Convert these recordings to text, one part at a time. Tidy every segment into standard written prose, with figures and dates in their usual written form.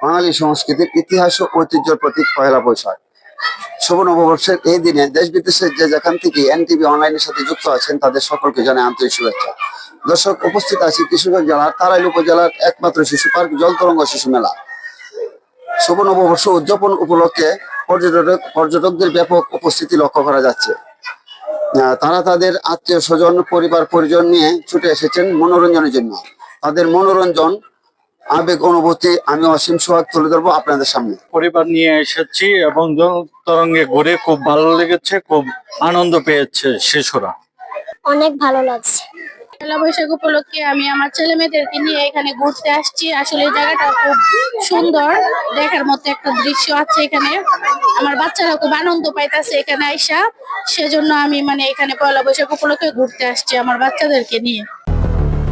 বাঙালি সংস্কৃতির ইতিহাস ও ঐতিহ্যের প্রতীক পহেলা বৈশাখ। শুভ নববর্ষের এই দিনে দেশ বিদেশের যে যেখান থেকে এনটিভি অনলাইনের সাথে যুক্ত আছেন তাদের সকলকে জানাই আন্তরিক শুভেচ্ছা। দর্শক, উপস্থিত আছি কিশোরগঞ্জ জেলার তারাইল উপজেলার একমাত্র শিশু পার্ক জলতরঙ্গ শিশু মেলা। শুভ নববর্ষ উদযাপন উপলক্ষে পর্যটকদের ব্যাপক উপস্থিতি লক্ষ্য করা যাচ্ছে। তারা তাদের আত্মীয় স্বজন পরিবার পরিজন নিয়ে ছুটে এসেছেন মনোরঞ্জনের জন্য। তাদের মনোরঞ্জন আবেগ অনুভূতি আমি অসীম সোহাগ তুলে ধরবো আপনাদের সামনে। পরিবার নিয়ে এসেছি এবং জলতরঙ্গে ঘুরে খুব ভালো লেগেছে, খুব আনন্দ পেয়েছে শিশুরা। অনেক ভালো লাগছে। পয়লা বৈশাখ উপলক্ষে আমি আমার ছেলে মেয়েদেরকে নিয়ে এখানে ঘুরতে আসছি। আসলে এই জায়গাটা খুব সুন্দর, দেখার মতো একটা দৃশ্য আছে এখানে। আমার বাচ্চারা খুব আনন্দ পাইতেছে এখানে আইসা, সেজন্য আমি এখানে পয়লা বৈশাখ উপলক্ষে ঘুরতে আসছি আমার বাচ্চাদেরকে নিয়ে।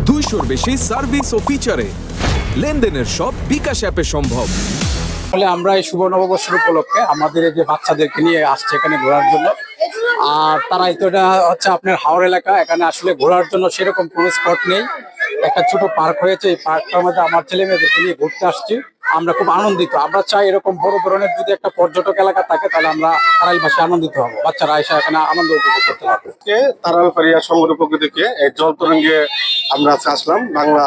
200-র বেশি সার্ভিস ও ফিচারে লেনদেনের সব বিকাশ অ্যাপে সম্ভব। ফলে আমরা এই শুভ নববর্ষের উপলক্ষে আমাদের এই যে বাচ্চাদেরকে নিয়ে আসছে এখানে ঘোরার জন্য। আর তারাই তো এটা হচ্ছে আপনার হাওড় এলাকা, এখানে আসলে ঘোরার জন্য সেরকম কোনো স্পট নেই। একটা ছোট পার্ক হয়েছে, এই পার্কটার মধ্যে আমার ছেলে মেয়েদেরকে নিয়ে ঘুরতে আসছি। আমরা খুব আনন্দিত। আমরা চাই এরকম বড় ধরনের যদি একটা পর্যটক এলাকা থাকে তাহলে আমরা তারাইলবাসী আনন্দিত হবো, বাচ্চারা এসে এখানে আনন্দ উপভোগ করতে পারবে। তারালপাড়িয়া সংগঠন পক্ষ থেকে এই জলতরঙ্গে আমরা আজকে আসলাম বাংলা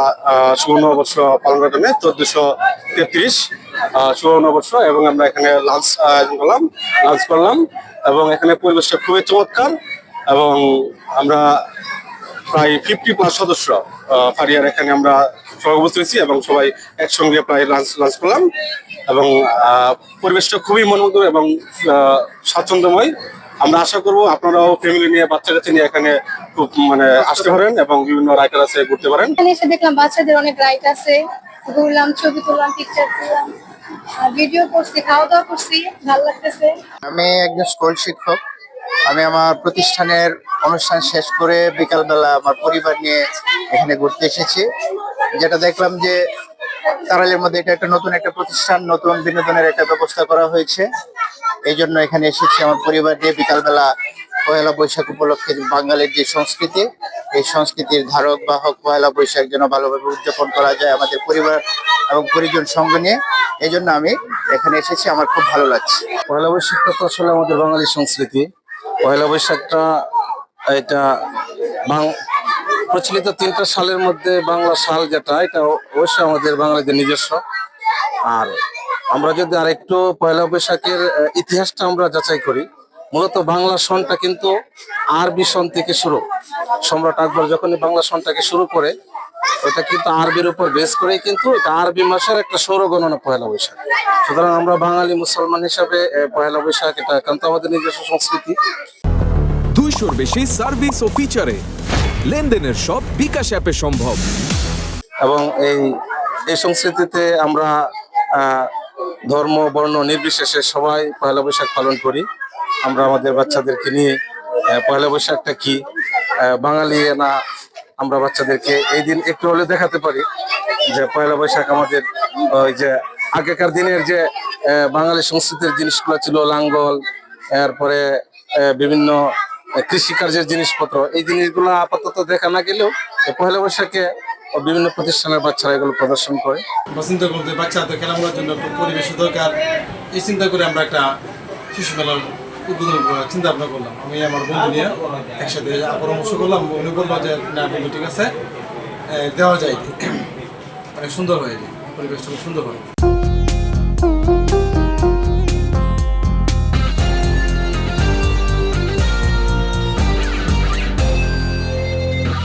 শুভ নববর্ষ পালন করার জন্য 1433 শুভ নববর্ষ, এবং আমরা এখানে লাঞ্চ করলাম এবং এখানে পরিবেশটা খুবই চমৎকার। এবং আমরা প্রায় 50+ সদস্য ফারিয়ার এখানে আমরা সবাই উপস্থিত হয়েছি এবং সবাই একসঙ্গে প্রায় লাঞ্চ করলাম এবং পরিবেশটা খুবই মনোমুগ্ধ এবং স্বাচ্ছন্দ্যময়। আমরা আশা করবো আপনারাও ফ্যামিলি নিয়ে বাচ্চা কাচ্চা নিয়ে এখানে খুব আসতে পারেন এবং বিভিন্ন রাইডার আছে ঘুরতে পারেন। এখানে এসে দেখলাম বাচ্চাদের অনেক রাইড আছে, ঘুরলাম, ছবি তুললাম, পিকচার তুললাম, ভিডিও করছি, খাওয়া দাওয়া করছি, ভালো লাগতেছে। আমি একজন স্কুল শিক্ষক। আমি আমার প্রতিষ্ঠানের অনুষ্ঠান শেষ করে বিকালবেলা আমার পরিবার নিয়ে এখানে ঘুরতে এসেছি। যেটা দেখলাম যে তারাইলের মধ্যে এটা একটা নতুন একটা প্রতিষ্ঠান, নতুন বিনোদনের একটা ব্যবস্থা করা হয়েছে। এই জন্য এখানে এসেছি আমার পরিবার নিয়ে বিকালবেলা পয়লা বৈশাখ উপলক্ষে বাঙালির যে সংস্কৃতি, এই সংস্কৃতির ধারক বাহক পয়লা বৈশাখ যেন ভালোভাবে উদযাপন করা যায় আমাদের পরিবার এবং পরিজন সঙ্গে নিয়ে। এই জন্য আমি এখানে এসেছি, আমার খুব ভালো লাগছে। পয়লা বৈশাখটা তো আসলে আমাদের বাঙালি সংস্কৃতি। পয়লা বৈশাখটা এটা প্রচলিত 3টা সালের মধ্যে বাংলা সাল যেটা, এটা অবশ্যই আমাদের বাঙালিদের নিজস্ব। আর আমরা যদি আরেকটু পয়লা বৈশাখের ইতিহাসটা আমরা যাচাই করি, মূলত বাংলা সনটা কিন্তু আরবি সন থেকে শুরু। সম্রাট আকবর যখনই বাংলা সনটাকে শুরু করে, ওটা কিন্তু আরবির উপর বেস করেই কিন্তু এটা আরবি মাসের একটা সৌর গণনা পয়লা বৈশাখ। সুতরাং আমরা বাঙালি মুসলমান হিসাবে পয়লা বৈশাখ এটা একান্ত আমাদের নিজস্ব সংস্কৃতি। 200-র বেশি সার্ভিস ও ফিচারে লেনদেনের সব বিকাশ অ্যাপে সম্ভব। এবং এই সংস্কৃতিতে আমরা ধর্ম বর্ণ নির্বিশেষে সবাই পয়লা বৈশাখ পালন করি। আমরা আমাদের বাচ্চাদেরকে নিয়ে পয়লা বৈশাখটা কি বাঙালি না, আমরা বাচ্চাদেরকে এই দিন একটু হলে দেখাতে পারি যে পয়লা বৈশাখ আমাদের ওই যে আগেকার দিনের যে বাঙালি সংস্কৃতির জিনিসগুলো ছিল, লাঙ্গল, এরপরে বিভিন্ন কৃষিকার্যের জিনিসপত্র, এই জিনিসগুলো আপাতত দেখা না গেলেও পয়লা বৈশাখে বিভিন্ন প্রতিষ্ঠানের বাচ্চারা এগুলো প্রদর্শন করে। চিন্তা করতে বাচ্চাদের খেলাধুলার জন্য পরিবেশ দরকার, এই চিন্তা করে আমরা একটা শিশু মেলার উদ্বোধন চিন্তা ভাবনা করলাম। আমি আমার বন্ধু নিয়ে একসাথে পরামর্শ করলাম। উনি বললো যে না বন্ধু, ঠিক আছে, দেওয়া যায়, অনেক সুন্দর হয়, পরিবেশটা খুব সুন্দর হয়।